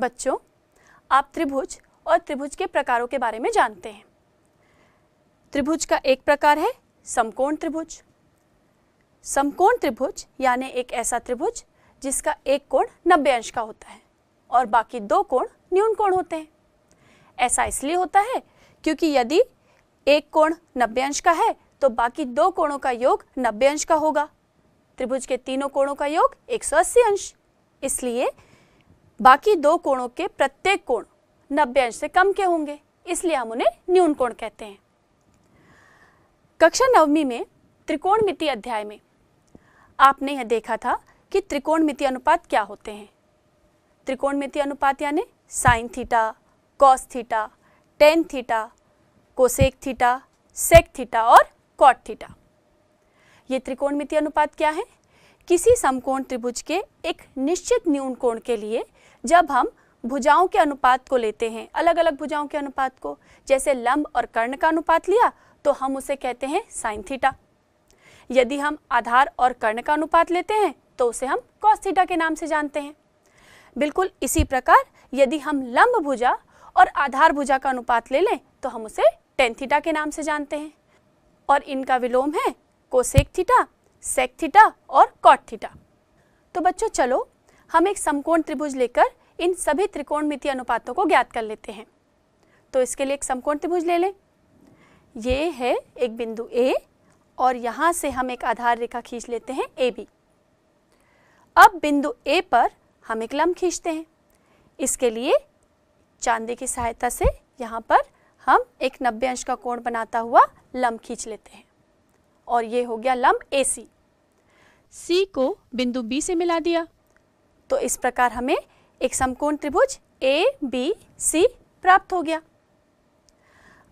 बच्चों, आप त्रिभुज और त्रिभुज के प्रकारों के बारे में जानते हैं। त्रिभुज का एक प्रकार है समकोण त्रिभुज। समकोण त्रिभुज यानी एक ऐसा त्रिभुज जिसका एक कोण 90 अंश का होता है और बाकी दो कोण न्यून कोण होते हैं। ऐसा इसलिए होता है क्योंकि यदि एक कोण 90 अंश का है तो बाकी दो कोणों का योग 90 अंश का होगा। त्रिभुज के तीनों कोणों का योग 180 अंश, इसलिए बाकी दो कोणों के प्रत्येक कोण 90 अंश से कम के होंगे, इसलिए हम उन्हें न्यून कोण कहते हैं। कक्षा 9वीं में त्रिकोणमिति अध्याय में आपने यह देखा था कि त्रिकोणमिति अनुपात क्या होते हैं। त्रिकोणमिति अनुपात यानी sine theta, cos theta, tan theta, cosec theta, sec theta और कॉट थीटा। ये त्रिकोणमिति अनुपात क्या है? किसी समकोण त्रिभुज के एक निश्चित न्यून कोण के लिए जब हम भुजाओं के अनुपात को लेते हैं, अलग अलग भुजाओं के अनुपात को, जैसे लंब और कर्ण का अनुपात लिया तो हम उसे कहते हैं साइन थीटा। यदि हम आधार और कर्ण का अनुपात लेते हैं तो उसे हम कॉस थीटा के नाम से जानते हैं। बिल्कुल इसी प्रकार यदि हम लंब भुजा और आधार भुजा का अनुपात ले लें तो हम उसे टेन थीटा के नाम से जानते हैं और इनका विलोम है कोसेक थीटा, सेक थीटा और कॉट थीटा। तो बच्चों चलो हम एक समकोण त्रिभुज लेकर इन सभी त्रिकोणमिति अनुपातों को ज्ञात कर लेते हैं। तो इसके लिए एक समकोण त्रिभुज ले लें। ये है एक बिंदु A और यहाँ से हम एक आधार रेखा खींच लेते हैं AB। अब बिंदु A पर हम एक लंब खींचते हैं। इसके लिए चांदी की सहायता से यहाँ पर हम एक 90 अंश का कोण बनाता हुआ लंब खींच लेते हैं और ये हो गया लंब AC। C को बिंदु B से मिला दिया तो इस प्रकार हमें एक समकोण त्रिभुज ABC प्राप्त हो गया।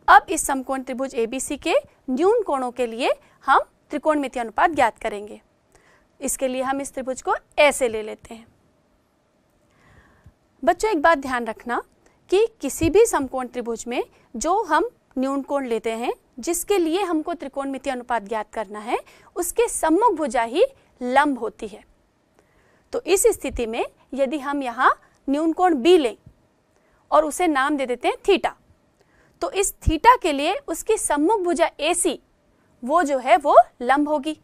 अब इस समकोण त्रिभुज ABC के न्यून कोणों के लिए हम त्रिकोणमिति अनुपात ज्ञात करेंगे। इसके लिए हम इस त्रिभुज को ऐसे ले लेते हैं। बच्चों एक बात ध्यान रखना कि किसी भी समकोण त्रिभुज में जो हम न्यून कोण लेते हैं जिसके लिए हमको त्रिकोणमिति अनुपात ज्ञात करना है उसके सम्मुख भुजा ही लंब होती है। तो इस स्थिति में यदि हम यहाँ न्यून कोण B लें और उसे नाम दे देते हैं थीटा, तो इस थीटा के लिए उसकी सम्मुख भुजा AC वो जो है वो लंब होगी।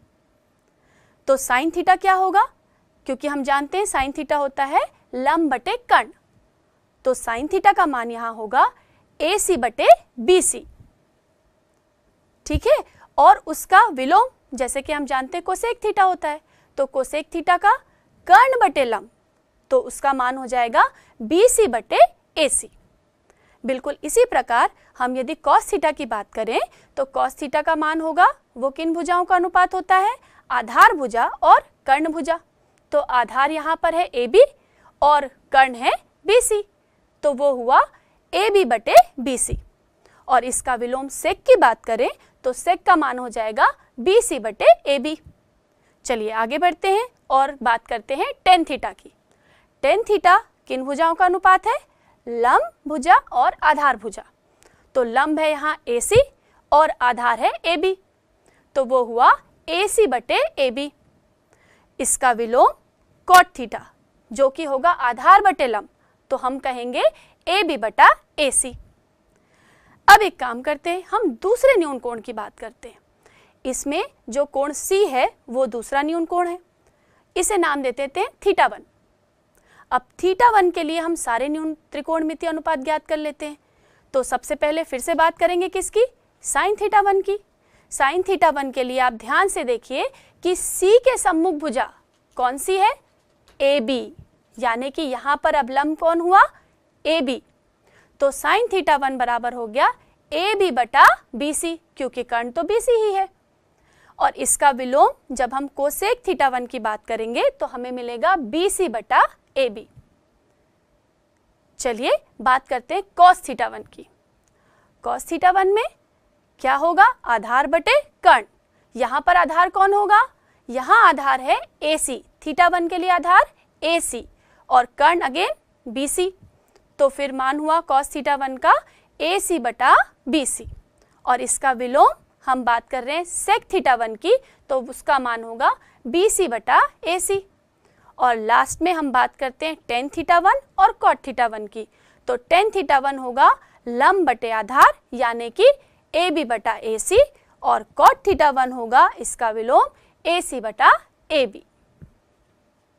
तो साइन थीटा क्या होगा? क्योंकि हम जानते हैं साइन थीटा होता है लंब बटे कर्ण, तो साइन थीटा का मान यहाँ होगा AC बटे BC। ठीक है, और उसका विलोम जैसे कि हम जानते हैं कोसेक थीटा होता है, तो कोसेक थीटा का कर्ण बटे लंब, तो उसका मान हो जाएगा BC बटे AC। बिल्कुल इसी प्रकार हम यदि कॉस थीटा की बात करें तो कॉस थीटा का मान होगा, वो किन भुजाओं का अनुपात होता है? आधार भुजा और कर्ण भुजा। तो आधार यहाँ पर है AB और कर्ण है BC, तो वो हुआ AB बटे BC। और इसका विलोम सेक की बात करें तो सेक का मान हो जाएगा BC बटे AB। चलिए आगे बढ़ते हैं और बात करते हैं टेन थीटा की। टेन थीटा किन भुजाओं का अनुपात है? लंब भुजा और आधार भुजा। तो लंब है यहाँ AC और आधार है AB, तो वो हुआ AC बटे AB। इसका विलोम कॉट थीटा जो कि होगा आधार बटे लंब, तो हम कहेंगे AB बटा AC। अब एक काम करते हैं, हम दूसरे न्यून कोण की बात करते हैं। इसमें जो कोण C है वो दूसरा न्यून कोण है, इसे नाम दे देते हैं थीटा 1। अब थीटा 1 के लिए हम सारे न्यून त्रिकोणमिति अनुपात ज्ञात कर लेते हैं। तो सबसे पहले फिर से बात करेंगे किसकी? साइन थीटा 1 की। साइन थीटा 1 के लिए आप ध्यान से देखिए कि C के सम्मुख भुजा कौन सी है? AB, यानी कि यहाँ पर अब लंब कौन हुआ? AB। तो साइन थीटा 1 बराबर हो गया AB बटा BC, क्योंकि कर्ण तो BC ही है। और इसका विलोम जब हम कोसेक थीटा 1 की बात करेंगे तो हमें मिलेगा BC बटा AB। चलिए बात करते हैं कॉस थीटा 1 की। कॉस थीटा 1 में क्या होगा? आधार बटे कर्ण। यहाँ पर आधार कौन होगा? यहाँ आधार है AC, थीटा 1 के लिए आधार AC और कर्ण अगेन BC, तो फिर मान हुआ कॉस थीटा 1 का AC बटा BC। और इसका विलोम हम बात कर रहे हैं सेक थीटा 1 की, तो उसका मान होगा BC बटा AC। और लास्ट में हम बात करते हैं टेन थीटा 1 और कॉट थीटा 1 की। तो टेन थीटा 1 होगा लंब बटे आधार यानी कि ए बी बटा ए सी, और कॉट थीटा 1 होगा इसका विलोम ए सी बटा ए बी।